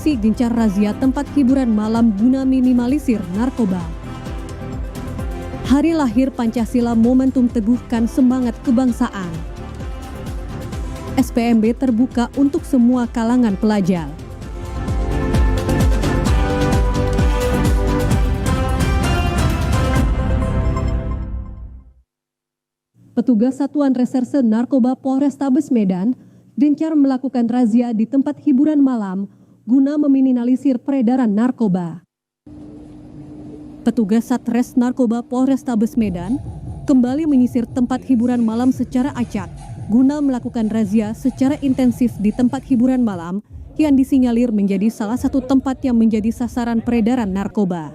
Polisi gencar razia tempat hiburan malam guna minimalisir narkoba. Hari lahir Pancasila momentum teguhkan semangat kebangsaan. SPMB terbuka untuk semua kalangan pelajar. Petugas Satuan Reserse Narkoba Polrestabes Medan gencar melakukan razia di tempat hiburan malam guna meminimalisir peredaran narkoba. Petugas Satres Narkoba Polrestabes Medan kembali menyisir tempat hiburan malam secara acak guna melakukan razia secara intensif di tempat hiburan malam yang disinyalir menjadi salah satu tempat yang menjadi sasaran peredaran narkoba.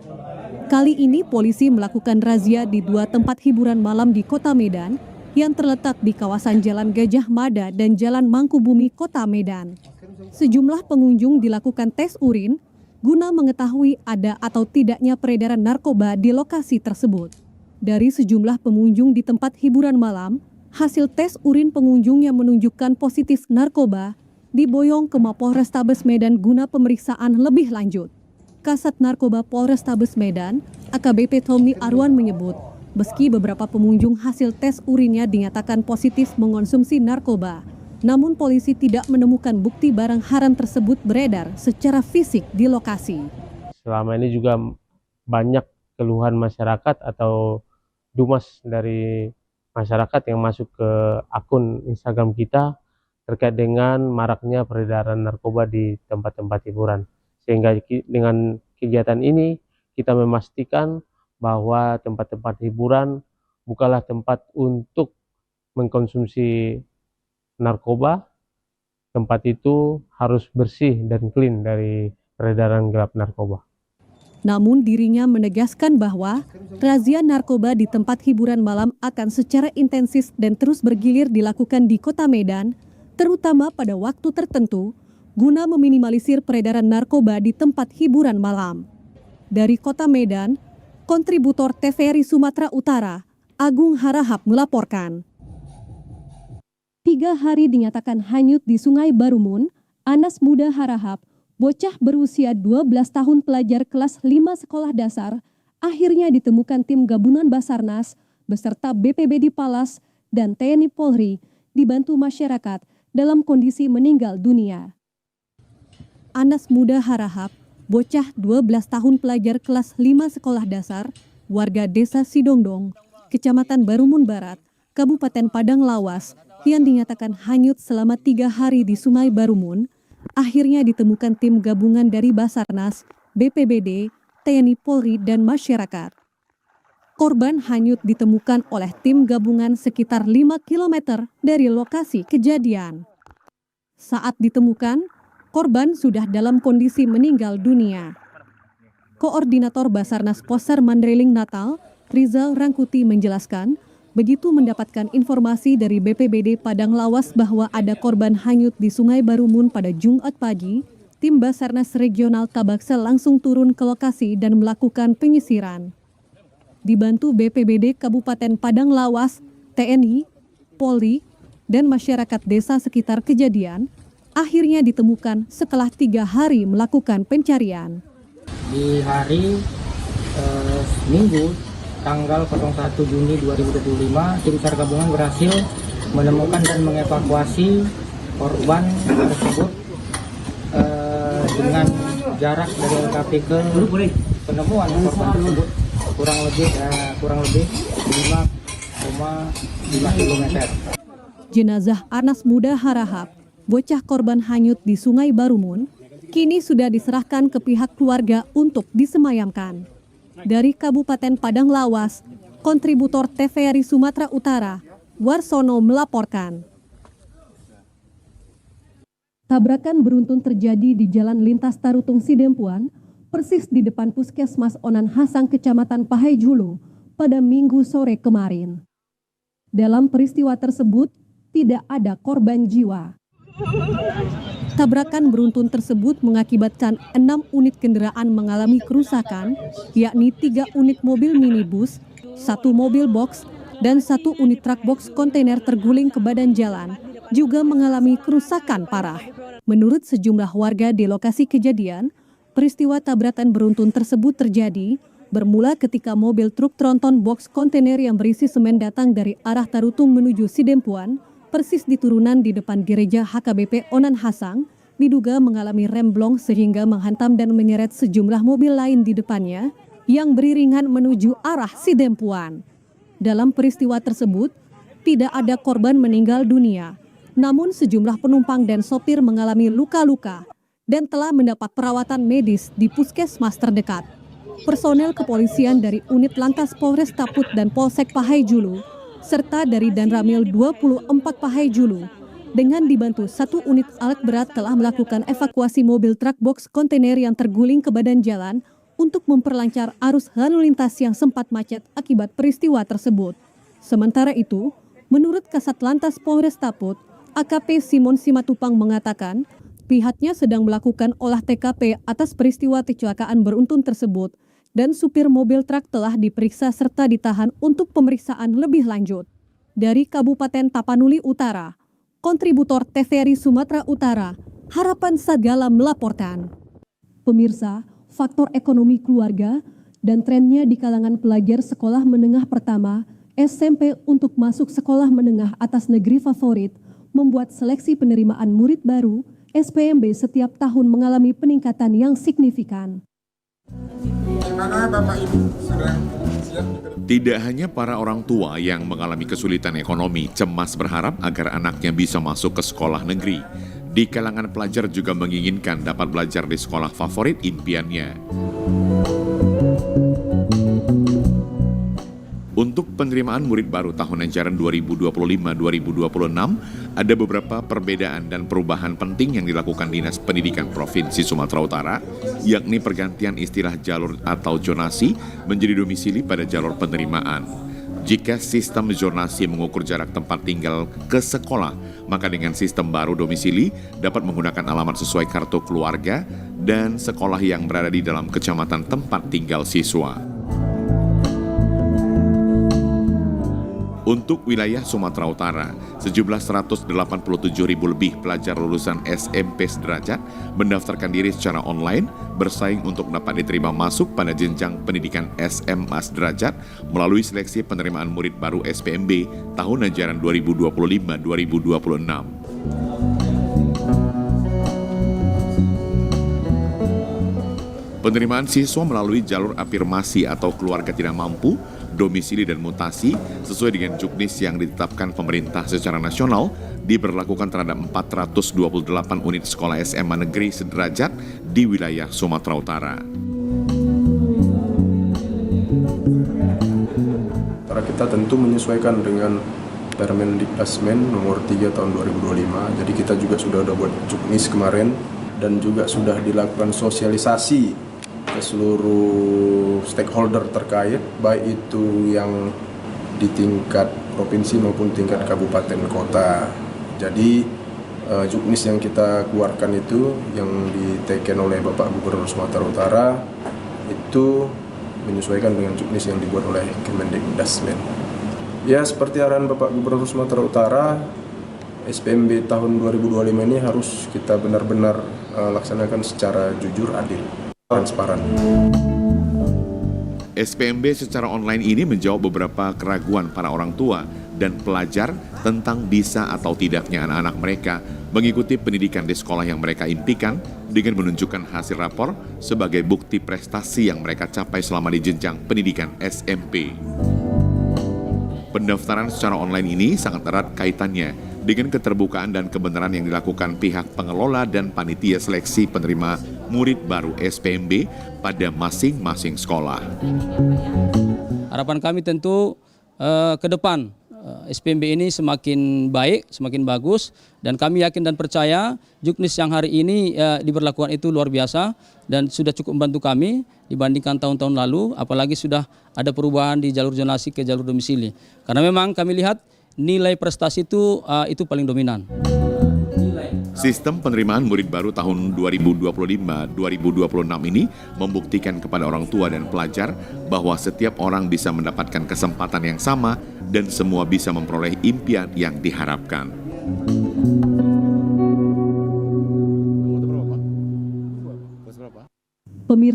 Kali ini polisi melakukan razia di 2 tempat hiburan malam di Kota Medan yang terletak di kawasan Jalan Gajah Mada dan Jalan Mangkubumi, Kota Medan. Sejumlah pengunjung dilakukan tes urin guna mengetahui ada atau tidaknya peredaran narkoba di lokasi tersebut. Dari sejumlah pengunjung di tempat hiburan malam, hasil tes urin pengunjung yang menunjukkan positif narkoba diboyong ke Mapolrestabes Medan guna pemeriksaan lebih lanjut. Kasat Narkoba Polrestabes Medan, AKBP Tommy Arwan menyebut, meski beberapa pengunjung hasil tes urinnya dinyatakan positif mengonsumsi narkoba, namun polisi tidak menemukan bukti barang haram tersebut beredar secara fisik di lokasi. Selama ini juga banyak keluhan masyarakat atau dumas dari masyarakat yang masuk ke akun Instagram kita terkait dengan maraknya peredaran narkoba di tempat-tempat hiburan. Sehingga dengan kegiatan ini kita memastikan bahwa tempat-tempat hiburan bukanlah tempat untuk mengkonsumsi narkoba. Tempat itu harus bersih dan clean dari peredaran gelap narkoba. Namun dirinya menegaskan bahwa razia narkoba di tempat hiburan malam akan secara intensif dan terus bergilir dilakukan di Kota Medan, terutama pada waktu tertentu, guna meminimalisir peredaran narkoba di tempat hiburan malam. Dari Kota Medan, kontributor TVRI Sumatera Utara, Agung Harahap melaporkan. 3 hari dinyatakan hanyut di Sungai Barumun, Anas Muda Harahap, bocah berusia 12 tahun pelajar kelas 5 sekolah dasar, akhirnya ditemukan tim gabungan Basarnas beserta BPBD Palas dan TNI Polri dibantu masyarakat dalam kondisi meninggal dunia. Anas Muda Harahap, bocah 12 tahun pelajar kelas 5 sekolah dasar, warga Desa Sidongdong, Kecamatan Barumun Barat, Kabupaten Padang Lawas, yang dinyatakan hanyut selama 3 hari di Sungai Barumun, akhirnya ditemukan tim gabungan dari Basarnas, BPBD, TNI Polri, dan masyarakat. Korban hanyut ditemukan oleh tim gabungan sekitar 5 km dari lokasi kejadian. Saat ditemukan, korban sudah dalam kondisi meninggal dunia. Koordinator Basarnas Poser Mandailing Natal, Rizal Rangkuti menjelaskan, begitu mendapatkan informasi dari BPBD Padang Lawas bahwa ada korban hanyut di Sungai Barumun pada Jumat pagi, tim Basarnas Regional Tabaksel langsung turun ke lokasi dan melakukan penyisiran. Dibantu BPBD Kabupaten Padang Lawas, TNI, Polri, dan masyarakat desa sekitar kejadian, akhirnya ditemukan setelah 3 hari melakukan pencarian. Di hari Minggu, tanggal 01 Juni 2025, tim SAR gabungan berhasil menemukan dan mengevakuasi korban tersebut dengan jarak dari LKP ke penemuan korban tersebut kurang lebih 5,5 km. Jenazah Anas Muda Harahap, bocah korban hanyut di Sungai Barumun, kini sudah diserahkan ke pihak keluarga untuk disemayamkan. Dari Kabupaten Padang Lawas, kontributor TVRI Sumatera Utara, Warsono melaporkan. Tabrakan beruntun terjadi di Jalan Lintas Tarutung Sidempuan, persis di depan Puskesmas Onan Hasang, Kecamatan Pahai Julu, pada Minggu sore kemarin. Dalam peristiwa tersebut, tidak ada korban jiwa. Tabrakan beruntun tersebut mengakibatkan 6 unit kendaraan mengalami kerusakan, yakni 3 unit mobil minibus, 1 mobil box, dan 1 unit truk box kontainer terguling ke badan jalan juga mengalami kerusakan parah. Menurut sejumlah warga di lokasi kejadian, peristiwa tabrakan beruntun tersebut terjadi bermula ketika mobil truk tronton box kontainer yang berisi semen datang dari arah Tarutung menuju Sidempuan, persis di turunan di depan gereja HKBP Onan Hasang, diduga mengalami remblong sehingga menghantam dan menyeret sejumlah mobil lain di depannya yang beriringan menuju arah Sidempuan. Dalam peristiwa tersebut, tidak ada korban meninggal dunia, namun sejumlah penumpang dan sopir mengalami luka-luka dan telah mendapat perawatan medis di puskesmas terdekat. Personel kepolisian dari unit Lantas Polres Taput dan Polsek Pahai Julu, serta dari Danramil 24 Pahai Julu, dengan dibantu satu unit alat berat telah melakukan evakuasi mobil truk box kontainer yang terguling ke badan jalan untuk memperlancar arus lalu lintas yang sempat macet akibat peristiwa tersebut. Sementara itu, menurut Kasat Lantas Polres Taput, AKP Simon Simatupang mengatakan, pihaknya sedang melakukan olah TKP atas peristiwa kecelakaan beruntun tersebut dan supir mobil truk telah diperiksa serta ditahan untuk pemeriksaan lebih lanjut. Dari Kabupaten Tapanuli Utara, kontributor TVRI Sumatera Utara, Harapan Sagala melaporkan. Pemirsa, faktor ekonomi keluarga dan trennya di kalangan pelajar sekolah menengah pertama, SMP untuk masuk sekolah menengah atas negeri favorit membuat seleksi penerimaan murid baru SPMB setiap tahun mengalami peningkatan yang signifikan. Tidak hanya para orang tua yang mengalami kesulitan ekonomi cemas berharap agar anaknya bisa masuk ke sekolah negeri. Di kalangan pelajar juga menginginkan dapat belajar di sekolah favorit impiannya. Untuk penerimaan murid baru tahun ajaran 2025-2026, ada beberapa perbedaan dan perubahan penting yang dilakukan Dinas Pendidikan Provinsi Sumatera Utara, yakni pergantian istilah jalur atau zonasi menjadi domisili pada jalur penerimaan. Jika sistem zonasi mengukur jarak tempat tinggal ke sekolah, maka dengan sistem baru domisili dapat menggunakan alamat sesuai kartu keluarga dan sekolah yang berada di dalam kecamatan tempat tinggal siswa. Untuk wilayah Sumatera Utara, sejumlah 187.000 lebih pelajar lulusan SMP sederajat mendaftarkan diri secara online bersaing untuk dapat diterima masuk pada jenjang pendidikan SMA sederajat melalui seleksi penerimaan murid baru SPMB tahun ajaran 2025-2026. Penerimaan siswa melalui jalur afirmasi atau keluarga tidak mampu, domisili dan mutasi sesuai dengan juknis yang ditetapkan pemerintah secara nasional diberlakukan terhadap 428 unit sekolah SMA negeri sederajat di wilayah Sumatera Utara. Kita tentu menyesuaikan dengan Permendikbudmen nomor 3 tahun 2025. Jadi kita juga sudah buat juknis kemarin dan juga sudah dilakukan sosialisasi ke seluruh stakeholder terkait, baik itu yang di tingkat provinsi maupun tingkat kabupaten kota. Jadi juknis yang kita keluarkan itu yang diteken oleh Bapak Gubernur Sumatera Utara itu menyesuaikan dengan juknis yang dibuat oleh Kemendikbudmen. Ya, seperti arahan Bapak Gubernur Sumatera Utara, SPMB tahun 2025 ini harus kita benar-benar laksanakan secara jujur, adil, transparan. SPMB secara online ini menjawab beberapa keraguan para orang tua dan pelajar tentang bisa atau tidaknya anak-anak mereka mengikuti pendidikan di sekolah yang mereka impikan dengan menunjukkan hasil rapor sebagai bukti prestasi yang mereka capai selama di jenjang pendidikan SMP. Pendaftaran secara online ini sangat erat kaitannya dengan keterbukaan dan kebenaran yang dilakukan pihak pengelola dan panitia seleksi penerima murid baru SPMB pada masing-masing sekolah. Harapan kami tentu ke depan SPMB ini semakin baik, semakin bagus, dan kami yakin dan percaya juknis yang hari ini diberlakukan itu luar biasa dan sudah cukup membantu kami dibandingkan tahun-tahun lalu, apalagi sudah ada perubahan di jalur zonasi ke jalur domisili. Karena memang kami lihat nilai prestasi itu paling dominan. Sistem penerimaan murid baru tahun 2025-2026 ini membuktikan kepada orang tua dan pelajar bahwa setiap orang bisa mendapatkan kesempatan yang sama dan semua bisa memperoleh impian yang diharapkan.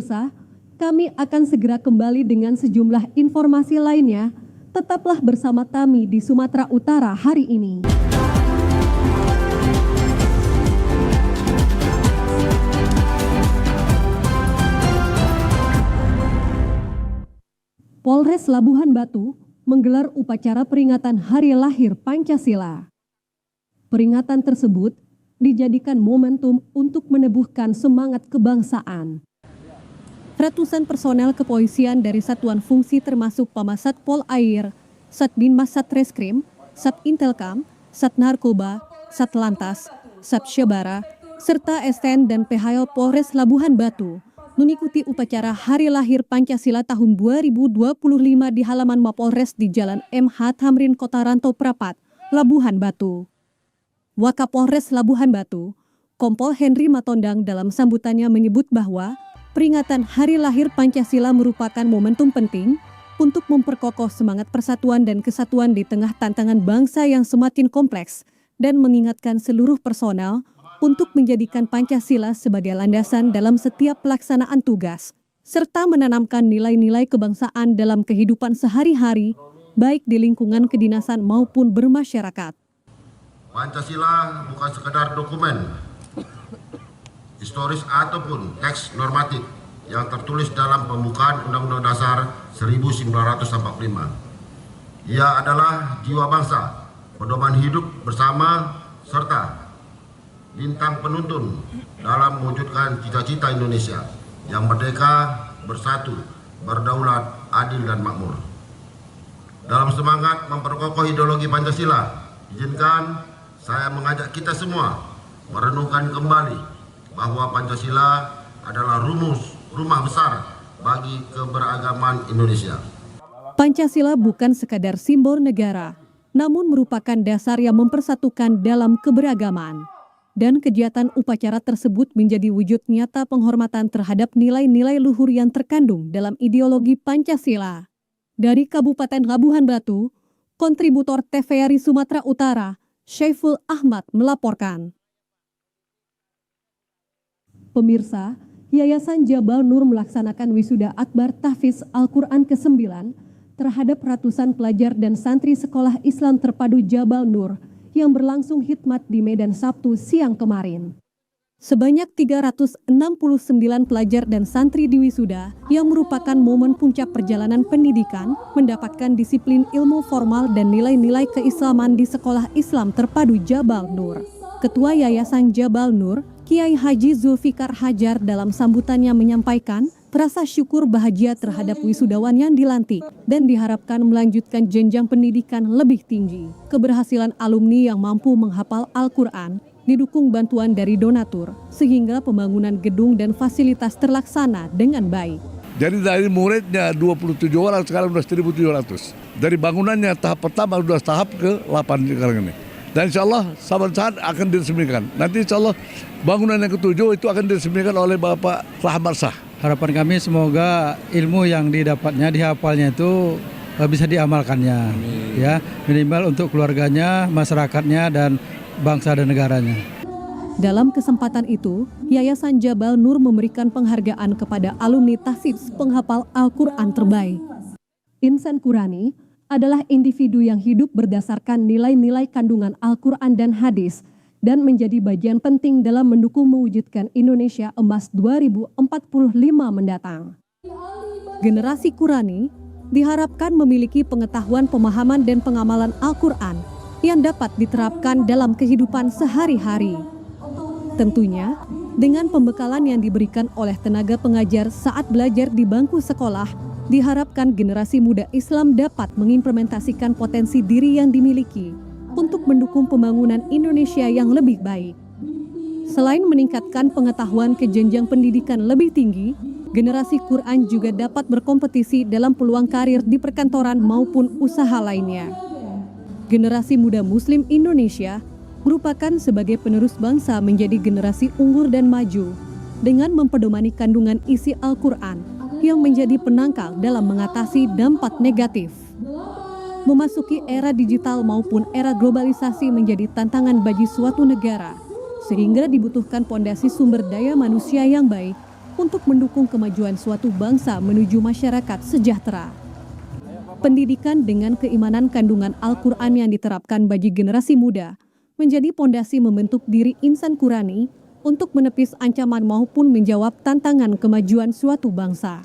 Pemirsa, kami akan segera kembali dengan sejumlah informasi lainnya. Tetaplah bersama kami di Sumatera Utara hari ini. Polres Labuhan Batu menggelar upacara peringatan Hari Lahir Pancasila. Peringatan tersebut dijadikan momentum untuk meneguhkan semangat kebangsaan. Ratusan personel kepolisian dari satuan fungsi termasuk Pamasat Polair, Satbinmas Satreskrim, Sat Intelkam, Sat Narkoba, Sat Lantas, Sat Syabara, serta STN dan PHL Polres Labuhan Batu mengikuti upacara Hari Lahir Pancasila tahun 2025 di halaman Mapolres di Jalan MH Tamrin Kota Rantau Prapat, Labuhan Batu. Wakapolres Labuhan Batu, Kompol Henry Matondang dalam sambutannya menyebut bahwa peringatan Hari Lahir Pancasila merupakan momentum penting untuk memperkokoh semangat persatuan dan kesatuan di tengah tantangan bangsa yang semakin kompleks dan mengingatkan seluruh personel untuk menjadikan Pancasila sebagai landasan dalam setiap pelaksanaan tugas, serta menanamkan nilai-nilai kebangsaan dalam kehidupan sehari-hari, baik di lingkungan kedinasan maupun bermasyarakat. Pancasila bukan sekedar dokumen historis ataupun teks normatif yang tertulis dalam pembukaan Undang-Undang Dasar 1945. Ia adalah jiwa bangsa, pedoman hidup bersama, serta bintang penuntun dalam mewujudkan cita-cita Indonesia yang merdeka, bersatu, berdaulat, adil, dan makmur. Dalam semangat memperkokoh ideologi Pancasila, izinkan saya mengajak kita semua merenungkan kembali bahwa Pancasila adalah rumah besar bagi keberagaman Indonesia. Pancasila bukan sekadar simbol negara, namun merupakan dasar yang mempersatukan dalam keberagaman. Dan kegiatan upacara tersebut menjadi wujud nyata penghormatan terhadap nilai-nilai luhur yang terkandung dalam ideologi Pancasila. Dari Kabupaten Labuhan Batu, kontributor TVRI Sumatera Utara, Syaiful Ahmad melaporkan. Pemirsa, Yayasan Jabal Nur melaksanakan wisuda akbar tahfiz Al-Quran ke-9 terhadap ratusan pelajar dan santri sekolah Islam terpadu Jabal Nur yang berlangsung khidmat di Medan Sabtu siang kemarin. Sebanyak 369 pelajar dan santri di wisuda yang merupakan momen puncak perjalanan pendidikan mendapatkan disiplin ilmu formal dan nilai-nilai keislaman di sekolah Islam terpadu Jabal Nur. Ketua Yayasan Jabal Nur, Kiai Haji Zulfikar Hajar dalam sambutannya menyampaikan rasa syukur bahagia terhadap wisudawan yang dilantik dan diharapkan melanjutkan jenjang pendidikan lebih tinggi. Keberhasilan alumni yang mampu menghafal Al-Quran didukung bantuan dari donatur sehingga pembangunan gedung dan fasilitas terlaksana dengan baik. Jadi dari muridnya 27 orang sekarang sudah 1.700. Dari bangunannya tahap pertama sudah tahap ke-8 sekarang ini. Dan insya Allah saat akan diresmikan. Nanti insya Allah bangunan yang ke-7 itu akan diresmikan oleh Bapak Rahmat Shah. Harapan kami semoga ilmu yang didapatnya, dihafalnya itu bisa diamalkannya. Ya, minimal untuk keluarganya, masyarakatnya, dan bangsa dan negaranya. Dalam kesempatan itu, Yayasan Jabal Nur memberikan penghargaan kepada alumni tahfiz penghafal Al-Quran terbaik. Insan Qurani adalah individu yang hidup berdasarkan nilai-nilai kandungan Al-Quran dan hadis dan menjadi bagian penting dalam mendukung mewujudkan Indonesia Emas 2045 mendatang. Generasi Qurani diharapkan memiliki pengetahuan, pemahaman, dan pengamalan Al-Quran yang dapat diterapkan dalam kehidupan sehari-hari. Tentunya, dengan pembekalan yang diberikan oleh tenaga pengajar saat belajar di bangku sekolah, diharapkan generasi muda Islam dapat mengimplementasikan potensi diri yang dimiliki untuk mendukung pembangunan Indonesia yang lebih baik. Selain meningkatkan pengetahuan ke jenjang pendidikan lebih tinggi, generasi Quran juga dapat berkompetisi dalam peluang karir di perkantoran maupun usaha lainnya. Generasi muda Muslim Indonesia merupakan sebagai penerus bangsa menjadi generasi unggul dan maju dengan mempedomani kandungan isi Al-Quran yang menjadi penangkal dalam mengatasi dampak negatif. Memasuki era digital maupun era globalisasi menjadi tantangan bagi suatu negara, sehingga dibutuhkan pondasi sumber daya manusia yang baik untuk mendukung kemajuan suatu bangsa menuju masyarakat sejahtera. Pendidikan dengan keimanan kandungan Al-Quran yang diterapkan bagi generasi muda menjadi pondasi membentuk diri insan Qurani untuk menepis ancaman maupun menjawab tantangan kemajuan suatu bangsa.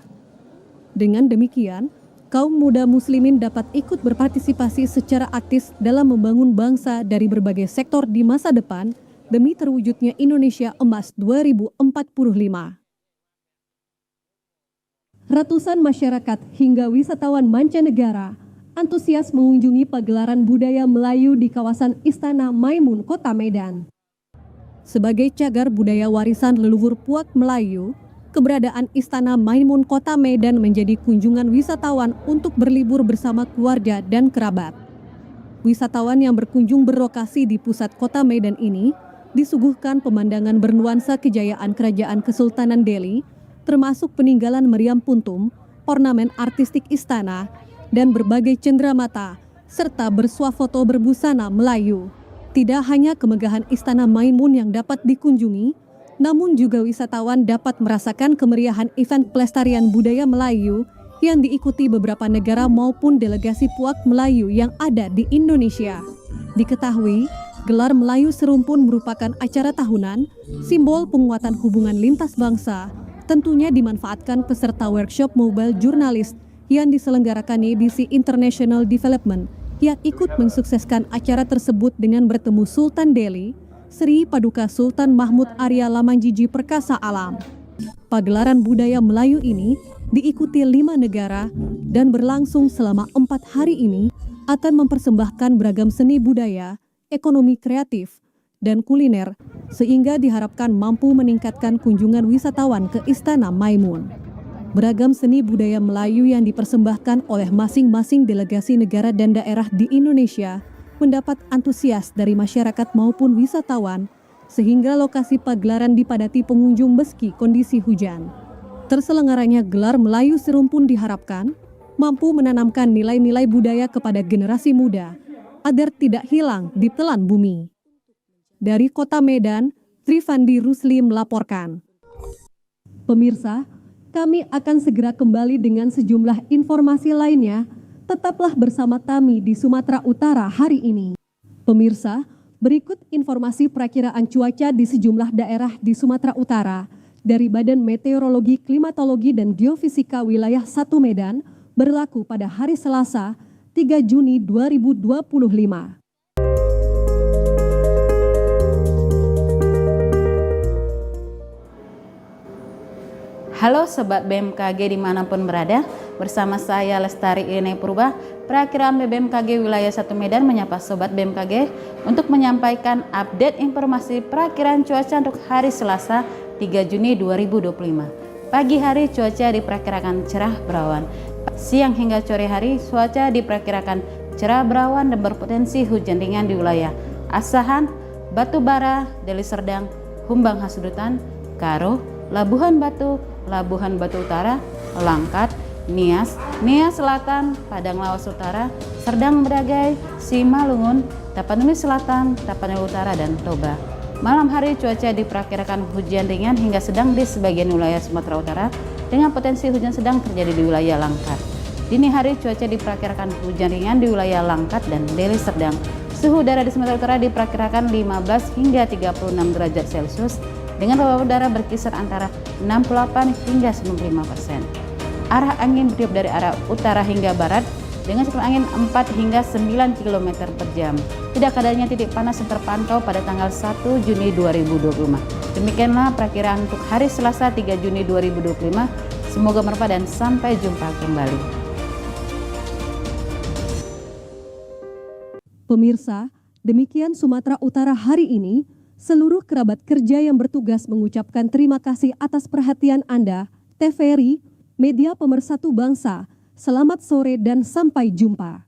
Dengan demikian, kaum muda muslimin dapat ikut berpartisipasi secara aktif dalam membangun bangsa dari berbagai sektor di masa depan demi terwujudnya Indonesia Emas 2045. Ratusan masyarakat hingga wisatawan mancanegara antusias mengunjungi pagelaran budaya Melayu di kawasan Istana Maimun, Kota Medan. Sebagai cagar budaya warisan leluhur Puak Melayu, keberadaan Istana Maimun Kota Medan menjadi kunjungan wisatawan untuk berlibur bersama keluarga dan kerabat. Wisatawan yang berkunjung berlokasi di pusat Kota Medan ini disuguhkan pemandangan bernuansa kejayaan Kerajaan Kesultanan Delhi, termasuk peninggalan meriam puntum, ornamen artistik istana, dan berbagai cenderamata, serta bersuah foto berbusana Melayu. Tidak hanya kemegahan Istana Maimun yang dapat dikunjungi, namun juga wisatawan dapat merasakan kemeriahan event pelestarian budaya Melayu yang diikuti beberapa negara maupun delegasi Puak Melayu yang ada di Indonesia. Diketahui, gelar Melayu Serumpun merupakan acara tahunan, simbol penguatan hubungan lintas bangsa, tentunya dimanfaatkan peserta workshop mobile jurnalis yang diselenggarakan YBC International Development yang ikut mensukseskan acara tersebut dengan bertemu Sultan Delhi, Sri Paduka Sultan Mahmud Arya Lamanjiji Perkasa Alam. Pagelaran budaya Melayu ini diikuti 5 negara dan berlangsung selama 4 hari ini akan mempersembahkan beragam seni budaya, ekonomi kreatif, dan kuliner, sehingga diharapkan mampu meningkatkan kunjungan wisatawan ke Istana Maimun. Beragam seni budaya Melayu yang dipersembahkan oleh masing-masing delegasi negara dan daerah di Indonesia mendapat antusias dari masyarakat maupun wisatawan, sehingga lokasi pagelaran dipadati pengunjung meski kondisi hujan. Terselenggaranya gelar Melayu Serumpun diharapkan mampu menanamkan nilai-nilai budaya kepada generasi muda agar tidak hilang di telan bumi. Dari Kota Medan, Trifandi Rusli melaporkan. Pemirsa, kami akan segera kembali dengan sejumlah informasi lainnya. Tetaplah bersama kami di Sumatera Utara hari ini. Pemirsa, berikut informasi perakiraan cuaca di sejumlah daerah di Sumatera Utara dari Badan Meteorologi, Klimatologi, dan Geofisika Wilayah 1 Medan berlaku pada hari Selasa, 3 Juni 2025. Halo Sobat BMKG dimanapun berada, bersama saya Lestari Irene Purba, perakiraan BMKG Wilayah 1 Medan menyapa Sobat BMKG untuk menyampaikan update informasi perakiraan cuaca untuk hari Selasa 3 Juni 2025. Pagi hari cuaca diperkirakan cerah berawan, siang hingga sore hari cuaca diperkirakan cerah berawan dan berpotensi hujan ringan di wilayah Asahan, Batubara, Deli Serdang, Humbang Hasudutan, Karo, Labuhan Batu, Labuhan Batu Utara, Langkat, Nias, Nias Selatan, Padang Lawas Utara, Serdang Bedagai, Simalungun, Tapanuli Selatan, Tapanuli Utara, dan Toba. Malam hari cuaca diperkirakan hujan ringan hingga sedang di sebagian wilayah Sumatera Utara dengan potensi hujan sedang terjadi di wilayah Langkat. Dini hari cuaca diperkirakan hujan ringan di wilayah Langkat dan Deli Serdang. Suhu udara di Sumatera Utara diperkirakan 15 hingga 36 derajat Celcius dengan bawah udara berkisar antara 68 hingga 95%. Arah angin bertiup dari arah utara hingga barat dengan kecepatan angin 4 hingga 9 km per jam. Tidak adanya titik panas yang terpantau pada tanggal 1 Juni 2025. Demikianlah perakiraan untuk hari Selasa 3 Juni 2025. Semoga bermanfaat dan sampai jumpa kembali. Pemirsa, demikian Sumatera Utara hari ini. Seluruh kerabat kerja yang bertugas mengucapkan terima kasih atas perhatian Anda. TVRI, media pemersatu bangsa. Selamat sore dan sampai jumpa.